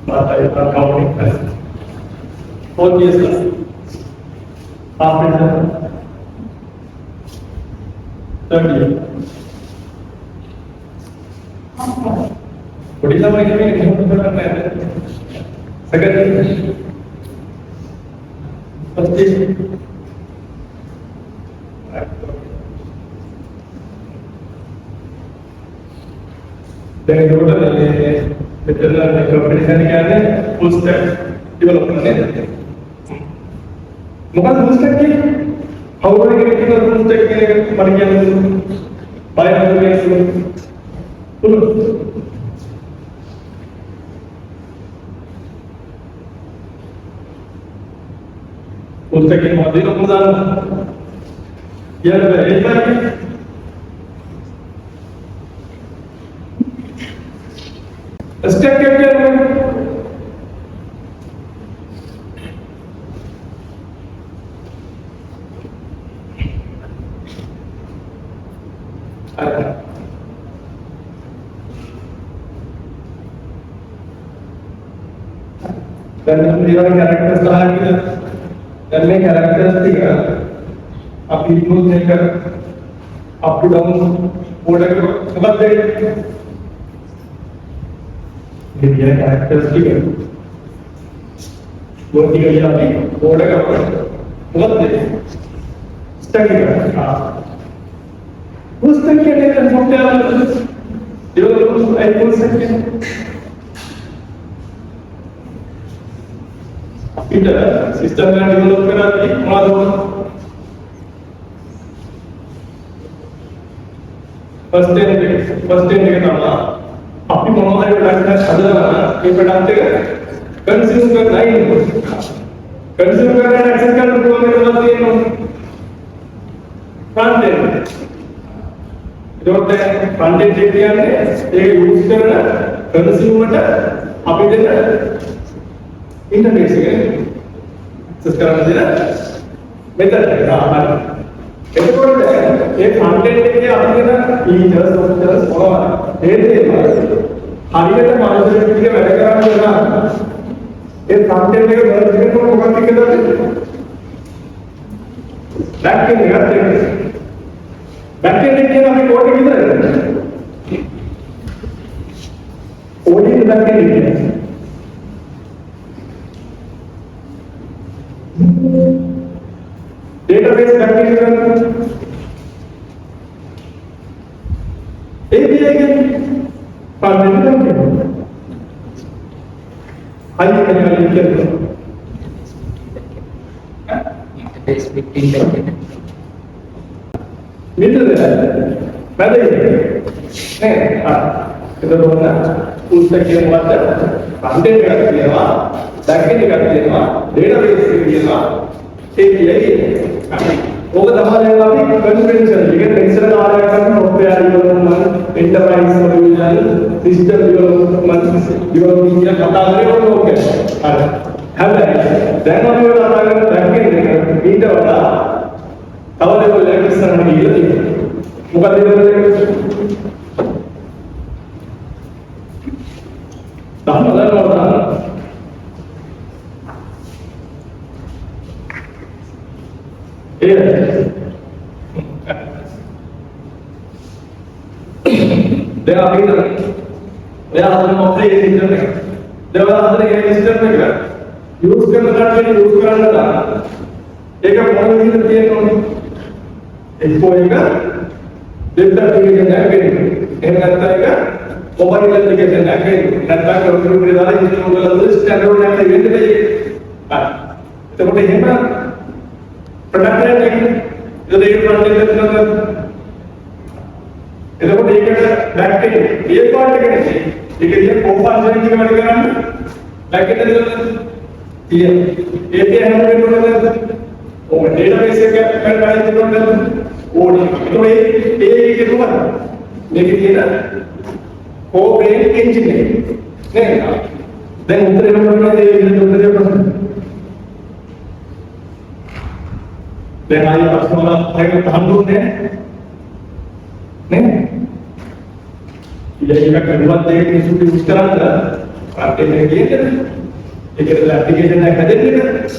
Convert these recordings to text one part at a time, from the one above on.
Accounting class. 4 years class. After that, third year. Odisha में क्या करना है? Second year. First year. Then total competition क्या है? Full stack development है. मुझे full stack की how do I get into full stack के मर गया तो बाय बाय full stack के मध्य लोग मजा यार एक बार स्टेप क्या क्या dan menjadi karakter selanjutnya dan ini karakteristik आप इग्नोर नहीं कर अप टू डाउन ऑर्डर समझ गए ये कैरेक्टरिस्टिक है वो दिया जाती ऑर्डर का समझ गए स्टडी कर उस तक के लिए कंसेप्ट है डेवलप आई बोल सकते हैं इधर सिस्टम का डेवलप करा दी मालूम फर्स्ट टाइम के नामा आपकी मनोहर प्रोडक्ट का साधन ये प्रोडक्ट कंज्यूम करना ही कंज्यूम करना एक्सेस करना तो मेरे पास ये फ्रंट एंड जो फ्रंट एंड देखते हैं ये यूज करना कंज्यूमर आप इधर इंटरनेट से एक्सेस करना चाहिए मेथड है एक कंटेंट के आपने ना फीचर्स फीचर्स और देते हैं हाईलाइट मानसिक के बैठ कर ना एक कंटेंट के वर्ड के को होगा कि किधर बैक के करते हैं बैक के देखिए ना अभी कोड किधर है ओडी बैक के देखिए डेटाबेस बैकएंड API के पार्टिकुलर के हाई लेवल के इंटरफेस बिटवीन बैकएंड मिडिल है पहले है हां इधर बोलना उस तक के बाद कंटेंट करते हैं बैकएंड करते हैं डेटाबेस के लिए API वो हमारे वाली कॉन्फिडेंशियल लेकिन टेंशन आ रहा है कि software development enterprise solution system development developing या बता रहे हो लोग है देन हम ये बता रहे हैं बैकएंड इंटर वाला तब वो लेकर सरने के लिए मुकदमे में दामदार होता ये देखा अभी तक मेरा हाथ में ऑप्शन ये सिस्टम है जब हाथ में ये सिस्टम में कर यूज करना था यूज करना था एक पॉइंट नहीं करती है तो एक पॉइंट का डेटा एप्लीकेशन है कि एक करता है का मोबाइल एप्लीकेशन है कि नेटवर्क कंप्यूटर द्वारा जिस लोग स्टैंडर्ड नेट इवेंट पे तो वो है ना प्रोडक्ट है जो रेट प्रोडक्ट करते हैं इधर को देख कर बैक के ये पार्ट के नहीं ठीक है ये कोफा जन की बात कर रहा हूं बैक के ये एपीआई हैंडल करते हैं वो डेटाबेस से क्या कर रहा है तो ये के ऊपर लेकिन ये ना को ब्रेन इंजन है नहीं देन उतरे नंबर में उतरे then I personal like हम लोग ने नहीं ये का कन्वर्ट दे के इसको यूज करा था ඒක කියන්නේ ඒකේ ඇප්ලිකේෂන් එකක් හදන්නේ නේද?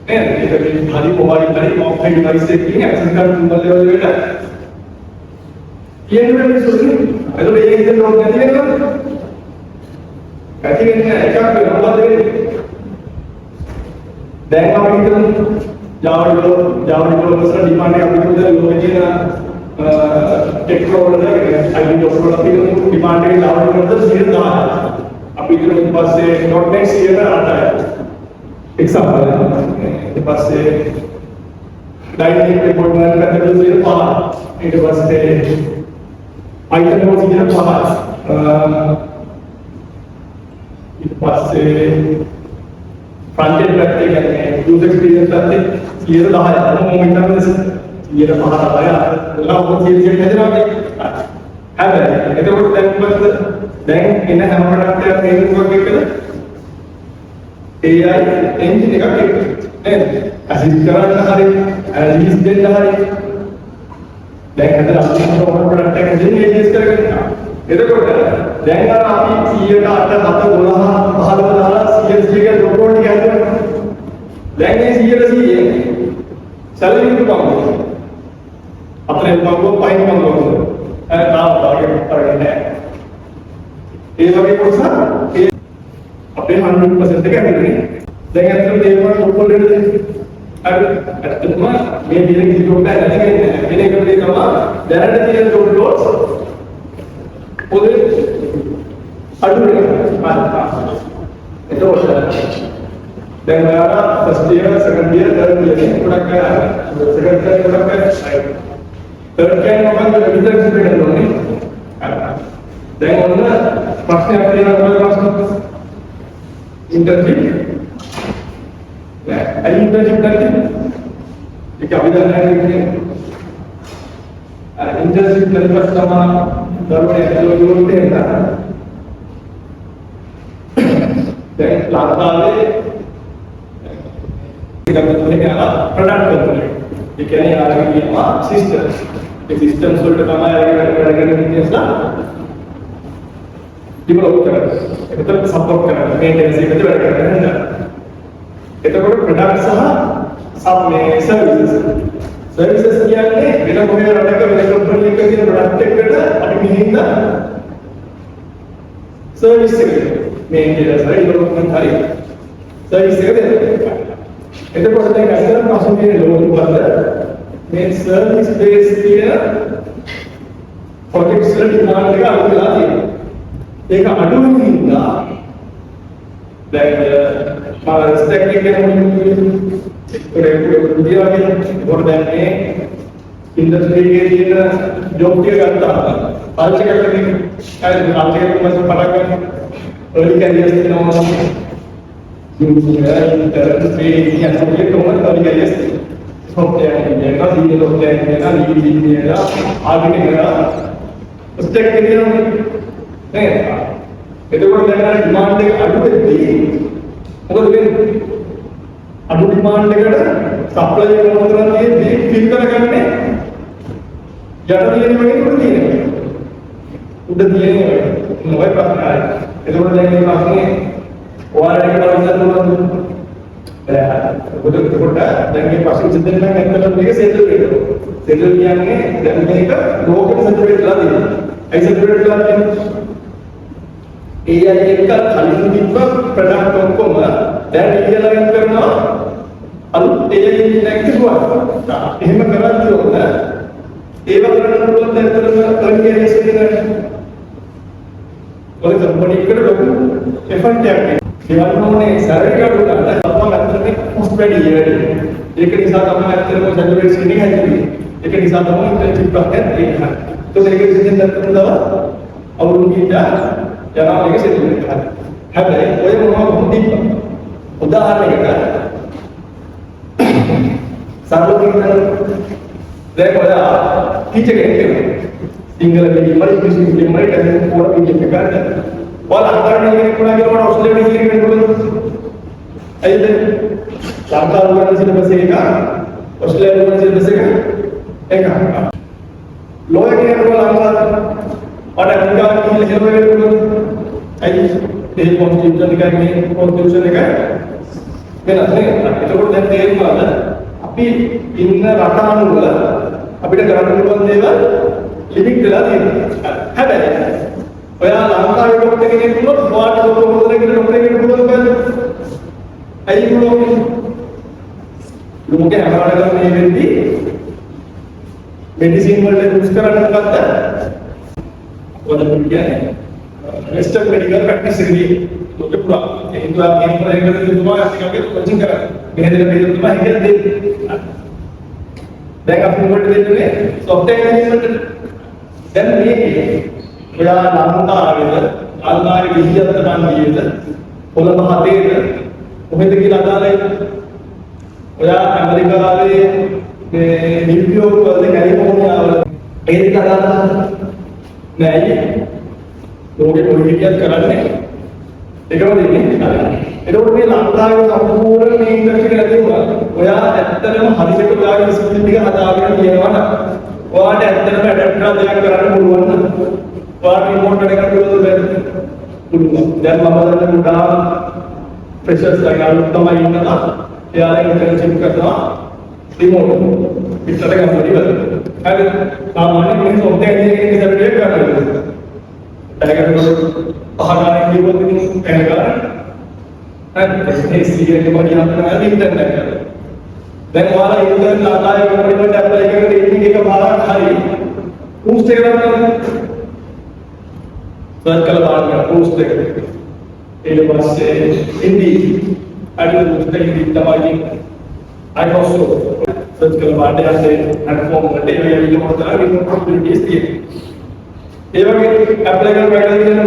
ඒක හරි මොබයිල් හරි මොකක්ද ඩිවයිස් එකකින් ඇක්සස් කරන්න පුළුවන් වෙලට කියන්නේ මිනිස්සුනේ ඒක මේක ඉතින් නෝට් නැති වෙනවා. ඇති වෙන්නේ එකක් වෙනවා දෙන්නේ. දැන් අපි හිතමු Java developers demand එක අපිට ලෝකේ තියෙන ටෙක්නොලොජි එක IT developer අපිට demand එක Java developers 10,000. අපි ඊට පස්සේ .NET 8යි. example ඊට පස්සේ dynamic reporting කරන 5. ඊට පස්සේ Python course 5. ඊට පස්සේ front end පැත්තේ කියන්නේ user experience පැත්තේ 10% මොකක්ද ඉතින් 5% ඔයාලා ඔක කියන හැදෙනවා. හැබැයි එතකොට දැන් එන හැම ප්‍රොඩක්ට් එකක් ෆ්‍රේම්වර්ක් එකකද AI engine එකක් නේද? assist කරන්න හරි analysis දෙන්න හරි දැන් හදලා අපි ප්‍රොඩක්ට් එක දෙන්නේ AIS කරගෙන. එතකොට දැන් අර අපි 100ට 8 12 15 දාලා CS එක ඩොට් එක හදුවා. දැන් මේ 100% සැලරි එක පාවුවා. අපේ පාවුවා පයින් පාවුවා. තාම ටාගට් කරන්නේ. ඒ වගේ කොටස අපේ 100% එක ඇතුළේ. දැන් අතට දේවල් ඔක්කොම දෙන්නේ. ඇත්තටම මේ විදිහට කිසිම දෙයක් නැහැ. වෙන එකට දෙනවා දැනට තියෙන ඩොට්ස් පොදේ අඩු වෙනවා. එතකොට දැන් ඔයාලා first year second year third year ගොඩක් සෙකන්ඩ් ඉයර් ගොඩක් තර්ඩ් ඉයර් මොකක්ද විතර ඉස්සරහට යන්නේ. දැන් ඔන්න ප්‍රශ්නයක් තියෙනවා ප්‍රශ්න ඉන්ටර්න්ෂිප් internship करते एक अभियान है internship करने पर sama दरवाजे जोड़ते हैं ना then लाताले kita bentuknya adalah product component ini yang ada di dalam sistem sudah kami ada ini lah develop करना itu support करना maintenance itu ada करना එතකොට ප්‍රොඩක්ට් සහ සබ් මේ සර්විසස් කියන්නේ වෙන කොහේ රටක වෙන කම්පැනි එකක තියෙන ප්‍රොඩක්ට් එකකට අපි මෙහිඳ සර්විස් එක මේන්ටෙනන්ස් හරි ඩෙවලොප්මන්ට් හරි සර්විස් එක දෙනවා. එතකොට දැන් අසරණ පසුගිය ලෝක වල මේ සර්විස් බේස් කියන ප්‍රොජෙක්ට්ස් වල ඩිමාන්ඩ් එක අඩු වෙලා තියෙනවා. ඒක අඩු වෙන හින්දා දැන් स्टैक के दिया और देने इंडस्ट्री के लिए जॉब के करता आज के करने आज के में से पता कर अर्ली कैरियर्स के नाम इंडस्ट्री या सब ये तो मत अर्ली कैरियर्स सॉफ्टवेयर इंजीनियर का सीनियर सॉफ्टवेयर इंजीनियर का लीड इंजीनियर का आर्किटेक्ट का स्टैक के लिए नहीं එතකොට දැන් ඩිමාන්ඩ් එක අඩු වෙද්දී මොකද වෙන්නේ? අඩු ඩිමාන්ඩ් එකට සප්ලයි එක මොකද කරන්නේ? ෆිල් කරගන්නේ යට තියෙන වගේ උඩ තියෙනවා. උඩ තියෙනවා. මොකයි ප්‍රශ්නය? එතකොට දැන් මේ ප්‍රශ්නේ ඔයාලට විසඳන්න පුළුවන්ද? එතකොට දැන් මේ ප්‍රශ්නේ විසඳන්න නම් ඇත්තටම මේක සෙටල් වෙනවා. සෙටල් කියන්නේ දැන් මේක ලෝකෙට සෙටල් වෙලා තියෙනවා. ඒ සෙටල් වෙලා තියෙනවා. AI එක කලින් තිබ්බ ප්‍රොඩක්ට් ඔක්කොම දැන් රියලයිස් කරනවා අලුත් AI engine එකක් තිබුණා. එහෙම කරද්දී ඔන්න ඒව කරන්න පුළුවන් දැන් කර්මියස් එකේ ඔය කම්පැනි එකට ලොකු එෆර්ට් එකක් දෙනවා. ඕනේ සැලරි අඩු කරලා තමයි අතරේ කොස්ට් වැඩි වෙන්නේ. ඒක නිසා තමයි අතරේ සැලරි ස්කින් එක හැදෙන්නේ. ඒක නිසා තමයි ඉන්ටර්න්ෂිප් එකක් තියෙන්නේ. ඒක ඉතින් දැන් අවුරුදු කිහිපයක් යනවා මේක සිදු වෙනවා. හැබැයි ඔය මොනවා තිබ්බ උදාහරණයකට සාර්වත්‍රික දැන් ඔයා ටීචර් කෙනෙක් වෙනවා. සිංහල මීඩියම් වල ඉංග්‍රීසි මීඩියම් වල ටෙලිෆෝන් පොර මීඩියම් එකක් ගන්න. ඔයාලා අන්තර්ජාලය කෙනෙක් වුණා කියලා ඔස්ට්‍රේලියාවේ ඉගෙන ගන්න පුළුවන්. ඇයිද? ලංකාව වල සිලබස් එක ඔස්ට්‍රේලියාව වල සිලබස් එක ලෝයර් කෙනෙක් වුණා ලංකාවේ ඔයාලා අංගාව කියලා හිතවෙන්න පුළුවන්. ඇයි? ඒ කොන්ස්ටිටියුෂන් එකයි මේ කොන්ස්ටිටියුෂන් එකයි වෙනස් නේ. ඒකෝට දැන් තේරුණාද? අපි ඉන්න රට අනුව අපිට කරන්න පුළුවන් දේවල් ලිමිට් වෙලා තියෙනවා. හැබැයි ඔයා ලංකාවේ ඩොක්ටර් කෙනෙක් වුණොත් ඔයාට ඩොක්ටර් කෙනෙක් පුළුවන් බෑ. ඇයි පුළුවන්? ලෝකේ හැමදාම මේ වෙද්දී මෙඩිසින් වලට යූස් කරන්නේ මොකද්ද? ඔයාලට කියන්නේ වෙස්ටර්න් මෙඩිකල් ප්‍රැක්ටිස් එකේ ලෝකේ පුරා ඒ හින්දා මේ ප්‍රයෝගයක් තුමා අපිට කොචින් කරන්නේ. මේ දෙන බෙහෙත් තුමා හිතේ දෙන්නේ. දැන් අපි මොකටද දෙන්නේ? සොෆ්ට්වෙයාර් ඉන්ජිනියරින්ග්. දැන් මේකේ ඔයා ලංකාවේ විද්‍යාත්මක මන්දියේද කොළඹ හතේද කොහෙද කියලා අදාළයි. ඔයා ඇමරිකාවේ මේ නිව්යෝර්ක් වල කැලිෆෝනියා වල ඒකට අදාළ නෑ. ලෝකෙ කොයි විදියට කරන්නේ ඒකම දෙන්නේ. ඒකෝට මේ ලංකාවේ සම්පූර්ණ මේ ඉන්ඩස්ට්‍රි එක ඇතුළේ ඔයා ඇත්තටම හරියට ඔයාගේ විශ්වවිද්‍යාල ටික හදාගෙන තියෙනවා නම් ඔයාට ඇත්තටම ඇඩැප්ටර් දෙයක් කරන්න පුළුවන් නම් ඔයාට රිමෝට් එකක් පුළුවන් පුළුවන්. දැන් මම දැන් උඩා ෆ්‍රෙෂර්ස් ලයින් තමයි ඉන්නවා. එයාලා ඉන්ටර්න්ෂිප් කරනවා රිමෝට් පිටට ගන්නවලු. හරි. සාමාන්‍යයෙන් මේ සොෆ්ට්වෙයාර් ඉන්ජිනියරින්గ్ සර්ටිෆිකේට් කරනවා. දැනගන්නකොට පහදාන කිව්වොත් ඉතින් කැනගා. හරි. ඒ සීරියල් එක වගේ අපිට ඉන්ටර්නෙට් එක. දැන් ඔයාලා ඉන්ටර්නෙට් ලංකාවේ කම්පැනිවලට ඇප්ලයි කරන ට්‍රේනින් එක පාරක් හරි. පූස්ට් එක ගන්න. සර්ච් කරලා බලන්න පූස්ට් එක. ඊට පස්සේ ඉන්ඩීඩ් අඩුවුත් දෙකකින් තමයි අයිපොස්ට් සර්ච් කරලා බලන්න යන්නේ ප්ලැට්ෆෝම් වලට ඒ වගේ විදිහට තමයි රිමෝට් ප්‍රොපර්ටිස් තියෙන්නේ. ඒ වගේ ඇප්ලයි කරලා වැඩ දිනන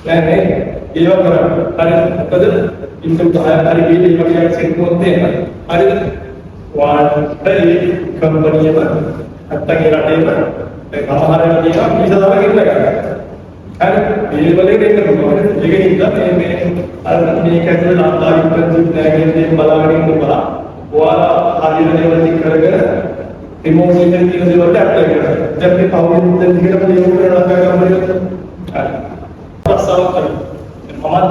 නෑ ඒව කරා හරි මොකද ඉන්කම් හරි බිල් ඒ වගේ සෙට් මොකද තියෙනවා හරිද වාට ඒ කම්පැනියම අත්තගේ රටේම සමහරවල් තියෙනවා විසා තමයි ඉන්න ගන්න හරි ඒ වගේ දෙන්න පුළුවන් ඒක නිසා මේ අර මේක ඇතුලේ ලංකාවේ ඉන්ටර්න්ෂිප් නැගෙන්නේ බලාගෙන ඉන්න බලා ඔයාලා හරියට දේවල් ටික කරගෙන රිමෝට් එකෙන් කියන දේවල්ට ඇප්ලයි කරනවා. දැන් මේ පවුලෙන් දැන් දිගටම ලියවු කරනවා කම්පැනි හරි. ප්‍රස්තාව කරනවා.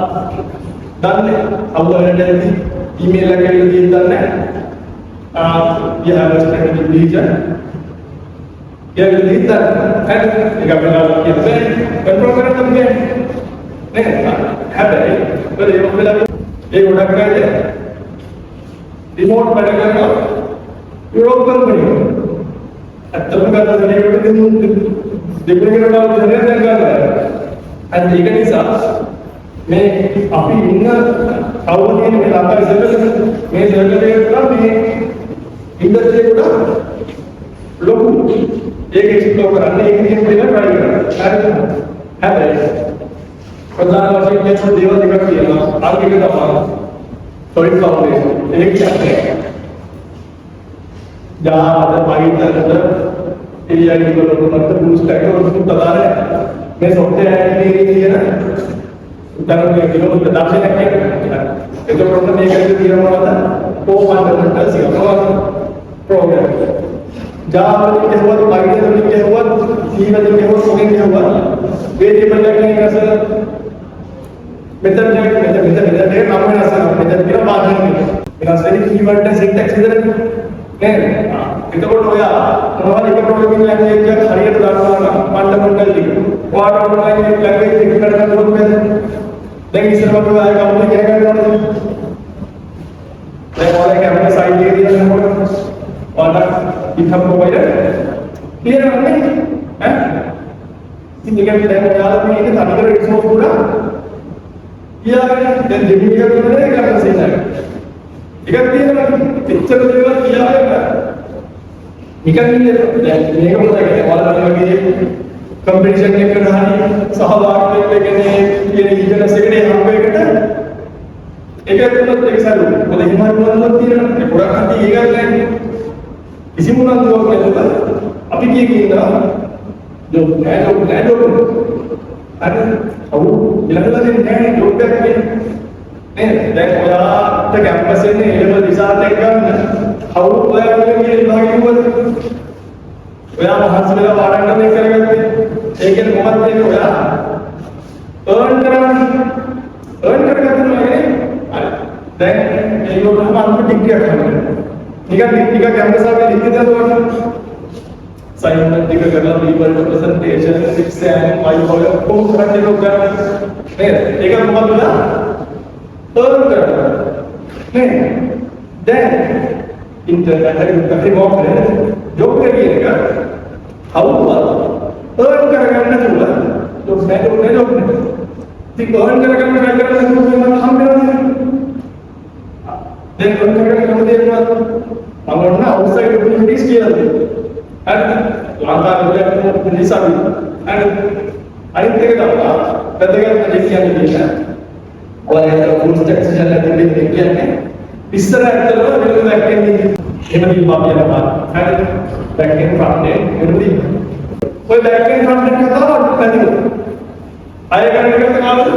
මම දන්නේ අවුලෙන්දී ඊමේල් එකක් දෙන්න දන්නේ. you have a strategic vision. You have to lead that. ඒක අපිට කියන්නේ කන්ට්‍රෝල් කරන්න තමයි. නේ? හැබැයි ඒ වෙලාවේ ඒ ගොඩක් අය රිමෝට් වැඩ කරනවා. යුරෝප් කම්පැනි අත්තම ගන්න දෙයකට දෙපෙකට ඩොලර් ගන්නවා. අන්න ඒක නිසා මේ අපි ඉන්න කවුරුද මේ ලංකාවේ සර්වර් මේ සර්වර් එක තමයි ඉන්ඩස්ට්‍රි එකට ලොකු ඒක එක්ස්ප්ලෝර් කරන්නේ ඒක කියන දේ try කරනවා. හරිද? හැබැයි ප්‍රධාන වශයෙන් මේ දේවල් දෙකක් තියෙනවා. අර එක තමයි සොලිඩ් ෆවුන්ඩේෂන්. ඒක කියන්නේ जहाँ ada पाइप अंदर एरिया की डेवलपमेंट बूस्ट है और उसको बता रहे हैं मैं सॉफ्टवेयर इंजीनियरिंग है ना उदाहरण के लिए लोग बता रहे हैं कि जो प्रॉब्लम ये करके दिया हुआ था वो फंडामेंटल सिंगापुर प्रोग्राम जहाँ पर क्या हुआ तो पाइप में क्या हुआ सी में क्या हुआ सोने क्या हुआ वेरिएबल लगने का सर मेथड नाम है ना सर मेथड क्या बात है मेरा सही कीवर्ड है सिंटैक्स इधर එතකොට ඔයා මොනවද එක ප්‍රෝග්‍රෑමින් ලැන්ග්වේජ් එකක් හරියට දානවා නම් ෆන්ඩමෙන්ටල් ටික. ඔයාට ඔන්ලයින් ලැන්ග්වේජ් එක කරගන්න පුළුවන් නේද? දැන් ඉස්සරහට ඔයා කවුරුද කියන එක කරනවද? දැන් ඔයාලා කැමරා සයිඩ් එකේ තියෙන මොකද? ඔයාලා GitHub ප්‍රොවයිඩර් ක්ලියර් කරන්නේ ඈ? ඉතින් ඒකෙන් දැන් ඔයාලා මේක තනිකර රිසෝස් උඩ ඊළඟට දැන් ඩිලීට් කරනවා නේද කරන්න සිද්ධ. එකක් තියෙනවා පිටතට දේවල් කියාගෙන නිකන් ඉන්නේ දැන් මේක මොකද ඔයාලා වගේ කම්පිටිෂන් එකකට හරි සහභාගීත්වයක් වෙන්නේ කියන ඉගෙන සෙකඩේ හම්බ එකට ඒක ඇතුළත් ඒක සරු මොකද එහෙම වුණොත් තියෙනවා ඒ පොඩක් හරි ඒක නැහැ කිසිම උනන්දුවක් නැතුව අපි කියනවා ජොබ් නෑ අර ඔව් ඊළඟට දෙන්නේ ජොබ් එකක් කියන්නේ දැන් ඔයාට කැම්පස් එකේ ඉලෙවල් රිසල්ට් එක ගන්න කවුරුත් ඔයාලට කියන භාගියවද ඔයා මහන්සි වෙලා පාඩම් කරගෙන කරගත්තේ ඒ කියන්නේ මොකක්ද ඒක ඔයා earn කරගන්න ඕනේ. හරි. දැන් ඒගොල්ලෝ අන්තිම ටිකක් කරනවා. ටික කැම්පස් එකේ ලිඛිත දරුවන අසයින්මන්ට් ටික කරලා පීපල් ප්‍රසන්ටේෂන් එක්සෑම් වයිවල් කොහොමද කරන්නේ නේද? ඒක මොකද ලා? earn කරනවා. නේද? දැන් ඉන්ටර්නෙට් එකේ මොකක්ද? ජොබ් එකේ එක අවුරුද්ද earn කරගන්න පුළුවන්. ජොබ් නෑ ජොබ් නෑ. ඉතින් earn කරගන්න try කරලා මම හම්බෙන්නේ. දැන් earn කරගන්න කොහොමද දෙන්නේ? මම ඔන්න outside opportunities කියලා දෙනවා. හරිද? ලංකාවේ නිසා හරිද? අනිත් එක තමයි වැදගත් දෙයක් කියන්නේ. ඔයාලා full stack session එකේ කියන්නේ ඉස්සර ඇත්තටම වෙන back end එහෙම දීපා කියනවා. හරිද? back end front end එහෙම දීපා. ඔය back end front end කතාව පැහැදිලිද? අය කරන්නේ කතාවද?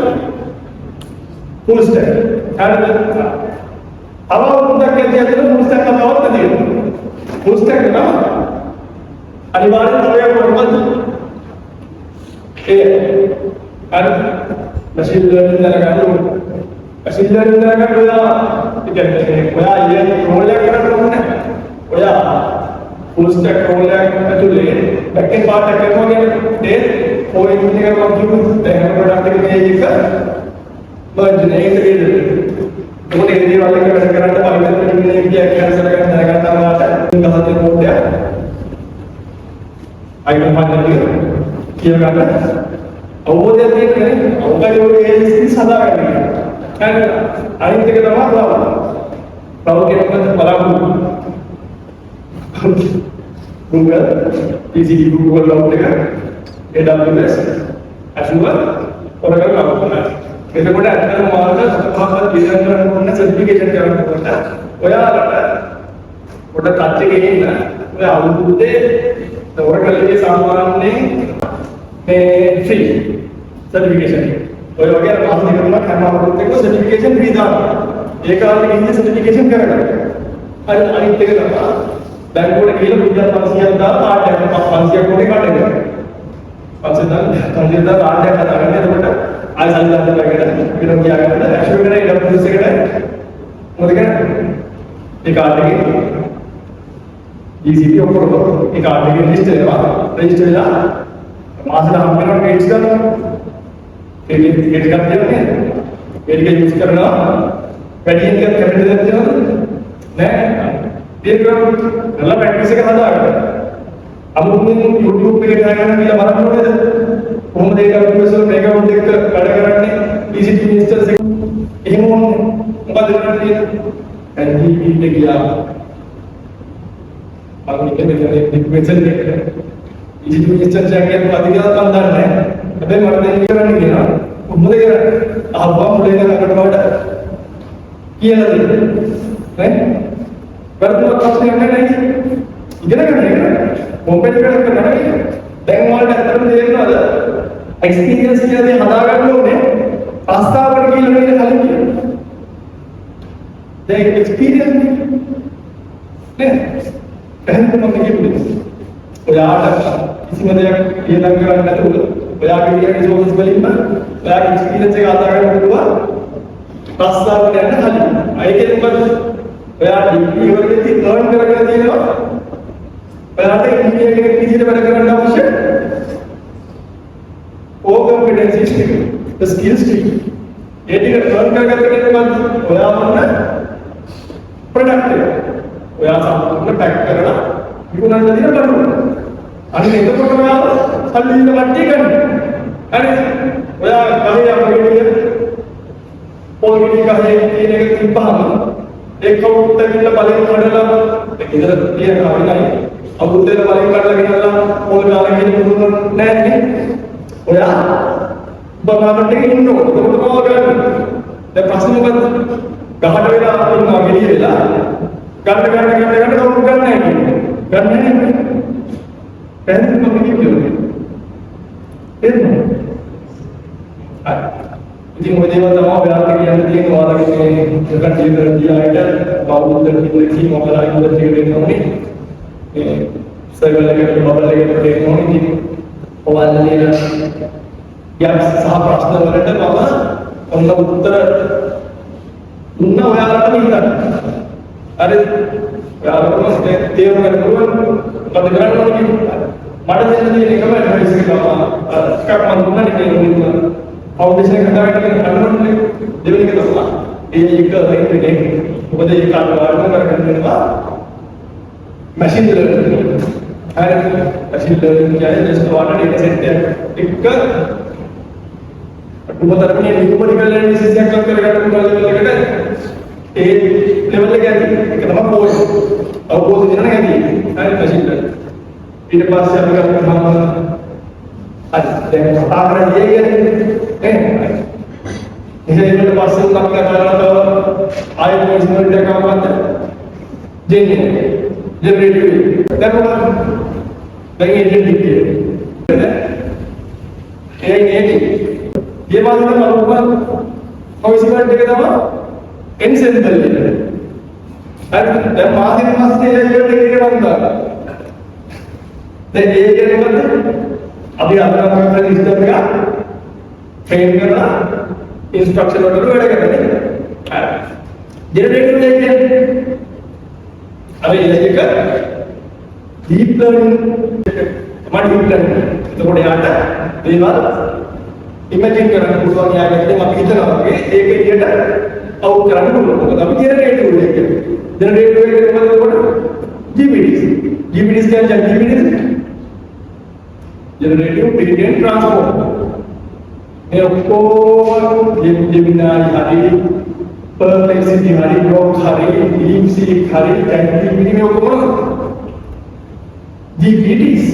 full stack. හරිද? අවුරුද්දක් ඇතුළත full stack කතාවක් පැහැදිලිද? full stack එක අනිවාර්යයෙන්ම ඔය මොකක්ද? ඒ අර machine learning දැනගන්න ඕනේ. machine learning දැනගන්න ඔයා කියන්නේ ඔයා ඊයේ රෝල් එකක් කරන්න ඕනේ. ඔයා full stack රෝල් එකක් ඇතුලේ back end part එක කරනවා කියන්නේ ඒ ඔය ඉන්නේ කම්පියුටර් දැන් ප්‍රොඩක්ට් එකේ මේක merge නේ integrated. මොකද ඒ දේවල් එක වැඩ කරන්න Python එකේ කියන කැන්සල් කරන්න දැනගන්නවා ගහතේ කෝඩ් එක අයිකන් පාඩම් කියලා ගන්න අවබෝධයක් තියෙන්නේ අවකාශයේ ඒජන්සි සදාගන්න. හරි අනිත් එක තමයි බව කියනකොට බලමු. Google ECD Google Cloud එක AWS Azure Oracle Cloud එක. එතකොට ඇත්තටම මාර්ග සතපහක් දිනන කරන ඕන සර්ටිෆිකේෂන් කරනකොට ඔයාලට පොඩ ටච් එකේ ඉන්න ඔය අවුරුද්දේ Oracle එකේ සාමාන්‍යයෙන් මේ ෆ්‍රී සර්ටිෆිකේෂන් එක. ඔය වගේ මාස දෙක තුනක් හැම අවුරුද්දකම සර්ටිෆිකේෂන් ෆ්‍රී දානවා. ඒ කාලේ ඉන්නේ සර්ටිෆිකේෂන් කරගන්න. හරි අනිත් එක තමයි බැංකුවට ගිහලා රුපියල් 500ක් දාලා කාඩ් එකක් 500ක් වගේ කාඩ් එකක්. 500ක් දාලා කාඩ් එකක් හදාගන්න. එතකොට ආයෙ සල්ලි දාන්න බැගට පිටම ගියාගන්න ඇක්ෂුවල් කරේ AWS එකට මොකද කරන්නේ? ඒ කාඩ් එකේ ECD ඔක්කොම ඒ කාඩ් එකේ රෙජිස්ටර් වෙනවා. රෙජිස්ටර් වෙලා මාසෙට හම් වෙනවා ට්‍රේඩ්ස් කරනවා. ඒ ටිකට් එකක් දෙන්නේ. ඒ ටික යූස් කරනවා. වැඩි එකක් කැපිටල් එකක් දෙනවද? නෑ. ඒක කරලා ප්‍රැක්ටිස් එක හදාගන්න. අමුතුවෙන් YouTube එකේ දාගන්න කියලා බලන්න ඕනේද? කොහොමද ඒක අපිට මේක උඩ එක්ක වැඩ කරන්නේ? ECD ඉන්ස්ටන්ස් එක එහෙම මොකද කරන්නේ? NDP එක ගියා. අනිත් එක ඩික්වෙෂන් එක ECD ඉන්ස්ටන්ස් එක කියන්නේ මොකද කියලා මම දන්නේ නැහැ. හැබැයි මට මේක කරන්න කියනවා. කොහොමද කරන්නේ? ආවම මුලින්ම කරකට වඩා කියලා දෙන්න. නේ? වර්තමාන කස්ටමර් නැහැ. ඉගෙන ගන්න. කොම්පියුටර් එකක් කරන්නේ. දැන් ඔයාලට අතන තේරෙනවද? එක්ස්පීරියන්ස් කියලා දේ හදා ගන්න ඕනේ. ප්‍රස්තාවකට කියලා නේද කලින් කියන්නේ. දැන් එක්ස්පීරියන්ස් නේ. එහෙනම් මම කියන්නේ ඔයාට කිසිම දෙයක් ලියලා කරන්න නැතුව ඔයාගේ රියල් රිසෝසස් වලින්ම ඔයාගේ එක්ස්පීරියන්ස් එක හදා ගන්න පුළුවන්. ප්‍රස්තාවකට යන්න කලින්. ඒකෙන් මොකද? ඔයා ඩිග්‍රී වලදී ලර්න් කරගෙන තියෙනවා. ඔයාට ඉන්ජිනියරිං එකේ විදිහට වැඩ කරන්න අවශ්‍ය core competencies ටික, the skills ටික. ඒ ටික ලර්න් කරගත්ත කෙනෙක් ඔයා වන්න ප්‍රොඩක්ට් එක. ඔයා සම්පූර්ණ පැක් කරලා විකුණන්න දෙන්න බලන්න. අනිත් එතකොට ඔයා සල්ලි ඉන්න කට්ටිය ගන්න. හරි. ඔයා ගහේ අපගේ පොල්ගිනි ගහේ තියෙන එක තිබ්බහම ඒ කවුන්ට් එකේ බලෙන් කඩලා ඒක ඉතල තියෙන කවිනයි අමුතේ බලෙන් කඩලා ගෙනල්ලා පොල් ගාලා කියන පුරුදු නැහැ නේ. ඔයා බබාකට ඉන්න ඕන. ඒක තමයි ගන්න. දැන් ප්‍රශ්නේ මොකද්ද? ගහට වෙලා ඉන්නවා ගෙඩිය වෙලා ගන්න කවුරු ගන්න නැහැ කියන්නේ. ගන්න නැහැ. පැහැදිලිවම කියන්නේ. එන්න. ඉතින් ඔය දේවල් තමයි ඔයාලට කියන්න තියෙන ඔයාලගේ මේ කන්ට්‍රි කරදියාට බෞද්ධ කිව්වකී මොකලායි මොකද කියන්නේ මේ සර්වර් එකට බබල් එකට දෙන්න ඕනේ ඉතින් ඔයාලා ගැප්ස් සහ ප්‍රශ්න වලට මම ඔන්න උත්තර දුන්න ඔයාලට හිතන්න. හරි. ඔයාලටම තේරුම් ගන්න පුළුවන් මොකද කරන්න ඕනේ කියලා. මට දෙන්න තියෙන එකම ඇඩ්වයිස් එක තමයි එකක් මම දුන්නා නේ ෆවුන්ඩේෂන් එක හදාගන්න කරන්නේ දෙවෙනි එක තමයි. ඒක රෙන්ට් මොකද ඒක අනිවාර්යයෙන්ම කරගන්න වෙනවා මැෂින් ලර්නින්. හරි. මැෂින් ලර්නින් කියන්නේ just one data set එක උපතරන්නේ න්यूमेरिकल एनालिसिस එකක් කරගන්න පුළුවන් level එකට ඒ level එක ඇති. ඒක තමයි පොයින්ට්. අවබෝධ කරගන්න ඇති. හරි මැෂින් ලර්නින්. ඊට පස්සේ අපි කරනවා අද දැන් කතා කරන්නේ කියන්නේ ඊට පස්සේ අපි කතා කරනවා ආයෙත් මොනිටර් එකක් ගන්නත් ජෙනරේටිව් දැන් ඒජෙන්ට් ये बात मैं कहूँगा कोइंसिडेंट के दवा इनसेंटल है और जब मासिक मास के लिए ये बनता तो ये मतलब अभी आपका मतलब सिस्टम का ट्रेन करना इंस्ट्रक्शन ऑर्डर वगैरह करना जनरेटर देखिए अभी ये कर डीप लर्निंग हमारी डीप लर्निंग तो बड़े आता ये बात इमेजिन करना පුළුවන් යාගෙන් අපි හිතනවා වගේ ඒක එළියට අවුට් කරන්න පුළුවන්. මොකද අපි ජෙනරේටිව් එක. ජෙනරේටිව් එක මොකද? GPTs. GPTs කියන්නේ GPTs. ජෙනරේටිව් ප්‍රීඩියන් ට්‍රාන්ස්ෆෝම්. මේ ඔක්කොම Gemini හරි Perplexity හරි Grok හරි DeepSeek හරි ChatGPT මේ ඔක්කොම GPTs.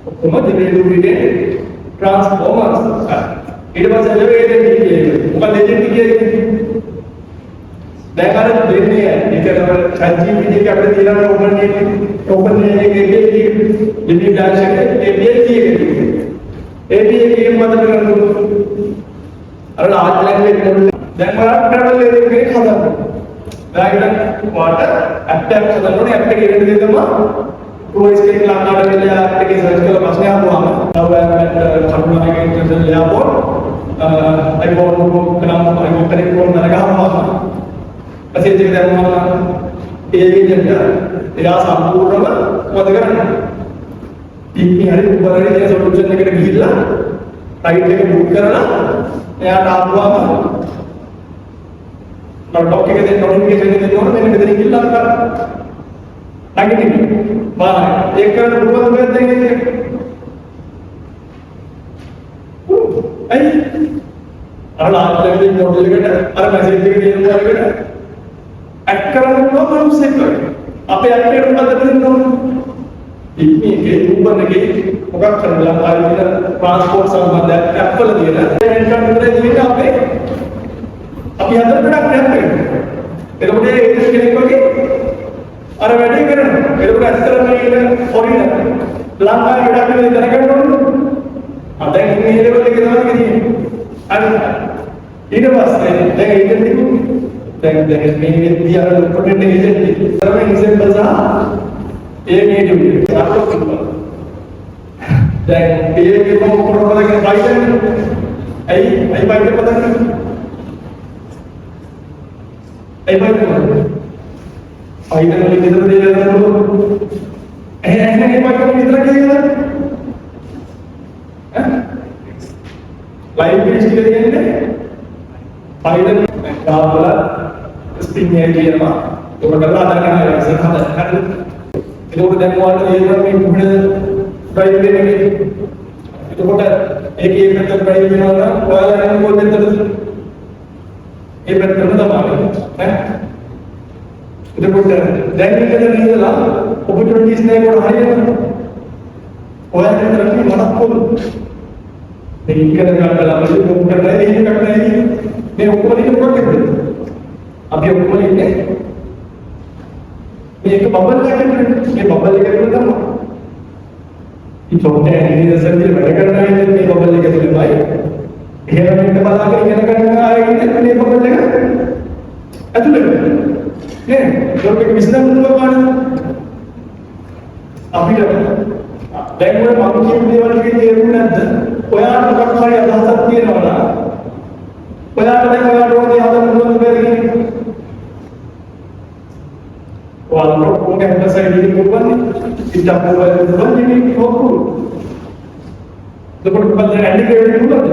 ඔක්කොම ජෙනරේටිව් ප්‍රීඩියන් ट्रांसफॉर्मर्स इट वाज एलिवेटेड මොකද එජෙන්ට් කියන්නේ දැන් අර දෙන්නේ ඒක තමයි ChatGPT එක අපිට තියෙනවා ඕපන් එකේ ලිමිට් ඩෑෂ් එකේ API කියන්නේ API එකෙන් මතක කරගන්න අර ලාර්ජ් ලැන්ග්වේජ් මොඩල් දැන් බලන්න ට්‍රැවල් එකේ හදන්න දැන් වාට ඇප් එකක් හදන්න ඇප් එකේ ඉන්න දේ තමයි क्रूइज के लाकाड में ले एप्लीकेशन सर्च कर बसने आप वहां now I am at Khargone international airport I want to come I want connect from नरगा वहां ऐसे जगह वहां एवी जगह या संपूर्ण මොකද කරන්නේ ඉක්මී හරි උඹරේ තියෙන සොලියුෂන් එකට ගිහිල්ලා ටයිට් එක බුක් කරලා එයාට ආවම ලොක් එකේ දෙන නොටිෆිකේෂන් එක දෙනවනේ මෙන්න මෙතන ගිහිල්ලා කරා नेगेटिव वाह एक करंट ऊपर में देंगे आई अरे आज लगे मॉडल के अरे मैसेज के लिए मॉडल के एक्ट करने को हम से कर आप एक्ट करने का तो इतनी के ऊपर लगे होगा करला आज ट्रांसपोर्ट संबंध है एप्पल दिए ना एंड करने दिए ना पे अभी अंदर बड़ा एक्ट कर ये मुझे इसके लिए कोई अरे වැඩි කරනවා ඒක ඇත්තටම ඉන්න ෆොරිනර් ලංකාවේ වැඩක් නෙවෙයි දැනගන්න ඕනේ අද ඉන්නේ මේ ලෙවල් එකේ තමයි කියන්නේ අර ඊට පස්සේ දැන් ඒජන්ට් එක දැන් මේ විදියට පොටෙන්ට් ඒජන්ට් එක තමයි එක්සැම්පල් සහ ඒ නේටිව් අරකට දැන් ඒකේ කොහොමද කරන්නේ පයිතන් ඇයි පයිතන් පදන්න ඇයි පයිතන් पाइथन में कितना दे रहा है वो ऐसे नहीं पाइथन में कितना किया है लाइव पेज के लिए ने पाइथन का बोला स्ट्रिंग है ये ना तो बदला आता है ऐसे खाता है ಇದು ಡೆಮೋಲ್ ಏರಿಯಾ में ड्राइव लेने तो बोला एक तक ड्राइव में वाला वाला नहीं बोलते तो ये बात करना दबा है इधर දැන් මේකද නේදලා ඔපචුනිටිස් නේ කොට හරියනවා ඔයාලට තරකි මනක් පොදු මේ ඉගෙන ගන්නලා අපි මොකද කරන්නේ ඒක කරන්නේ මේ ඔක්කොම ඉන්නේ මොකක්ද අපි ඔක්කොම ඉන්නේ මේක බබල් එකක් මේ බබල් එක තුල තමයි ಈ छोटे इंजीनियर से වැඩ කරනවා ඉන්නේ මේ බබල් එක තුලමයි එහෙම ඉන්න බලාගෙන ඉගෙන ගන්න ආයෙත් මේ බබල් එක ඇතුළේ නේ ඒක විශ්ලේෂණ කරනවා අපිට දැන් ඔය මම කියන දේවල් ටික තේරුම් නැද්ද ඔයාට මොකක් හරි අදහසක් තියෙනවා නම් ඔයාට දැන් ඔයාට ඕනේ හදන්න පුළුවන් බැරි ඔයාලට කොහොමද හදසයි දෙන්න පුළුවන් ඉතින් අපෝ පුළුවන් නේ කොහොමද දෙපොඩ බලන්න ඇන්ඩිකේට් පුළුවන්ද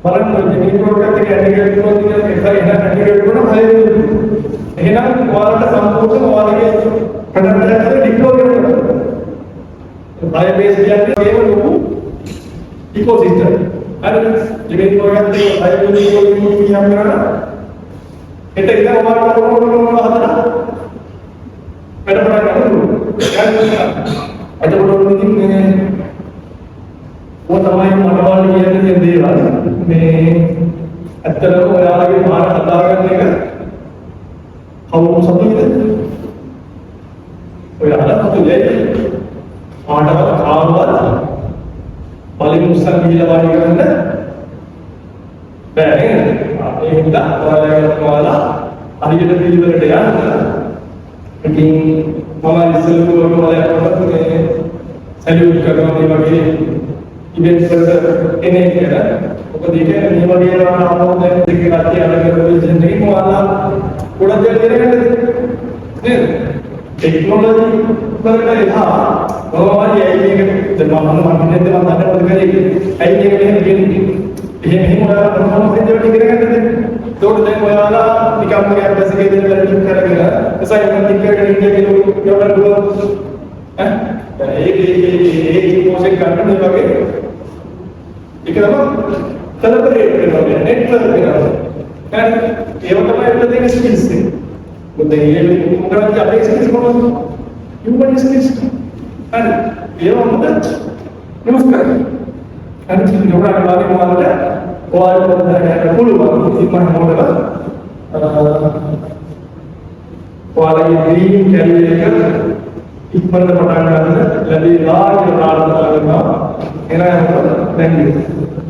බලන්න මේ ප්‍රොඩක්ට් එක ඇන්ඩිකේට් පුළුවන් කියලා එකයි එන ඇන්ඩිකේට් කරන හය එහෙනම් ඔයාලට සම්පූර්ණ ඔයාලගේ ප්‍රොඩක්ට් එක ඩිප්ලොයි කරන්න Firebase කියන්නේ ඒව ලොකු ඉකෝසිස්ටම්. හරිද? ජීවිත ප්‍රෝග්‍රෑම් එකේ Firebase ඉකෝසිස්ටම් කියනවා කරනවා. ඒක ඉතින් ඔයාලට කොහොමද හදලා වැඩ පටන් ගන්න. එතකොට ඉතින් මේ තමයි මනවල් කියන්නේ දේවල් මේ ඇත්තටම ඔයාලගේ මාන හදාගන්න එක කවුරු සතුටුද? ඔයාලා සතුටුයි. ආඩවල් කාවවත් පළවෙනි උස්සන් ගිහිලා වාඩි කරන්න බෑ නේද? ඒ හින්දා ඔයාලා හරියට පිළිවෙලට යන්න. ඉතින් මම ඉස්සෙල්ලා ඔයාලට මේ සැලියුට් කරනවා මේ වගේ ඉවෙන්ට්ස් වලට එන්නේ කියලා. මොකද ඒක මේ වගේ ආවොත් දැන් දෙක කට්ටිය අරගෙන ප්‍රොජෙක්ට් එකේ ඔයාලා ගොඩක් දේවල් කරගන්නද? නේද? ටෙක්නොලොජි වලට එහා කොහොමද ඇයිඑක දැන් මම හිතන්නේ මම දන්නවද කරේ ඇයිඑක මෙහෙම කියන්නේ එහෙම ඔයාලා කොහොමද දෙයක් කරගන්නද ඒකට දැන් ඔයාලා නිකම්ම කැම්පස් එකේ දෙන්න ටික් කරගෙන අසයින්මන්ට් ටික් කරගෙන ඉන්නේ කියලා ඔයාලා ඈ ඒක ප්‍රොජෙක්ට් ගන්න මේ වගේ ඒක තමයි කලබරේට් කරනවා නෙට්වර්ක් කරනවා ඒක තමයි අපිට තියෙන ස්කිල්ස් එක මොකද මේ මොකක්ද අපේ ස්කිල්ස් කොහොමද human skills and ඒව මොකද යූස් කරන්නේ අනිත් නෝරා වගේ මොකද ඔයාලට දැනගන්න පුළුවන් ඉතින් මම මොකද ඔයාලගේ ඩ්‍රීම් කැරියර් එක ඉක්මනට පටන් ගන්න ලැබේවා කියලා ප්‍රාර්ථනා කරනවා එනනම් thank you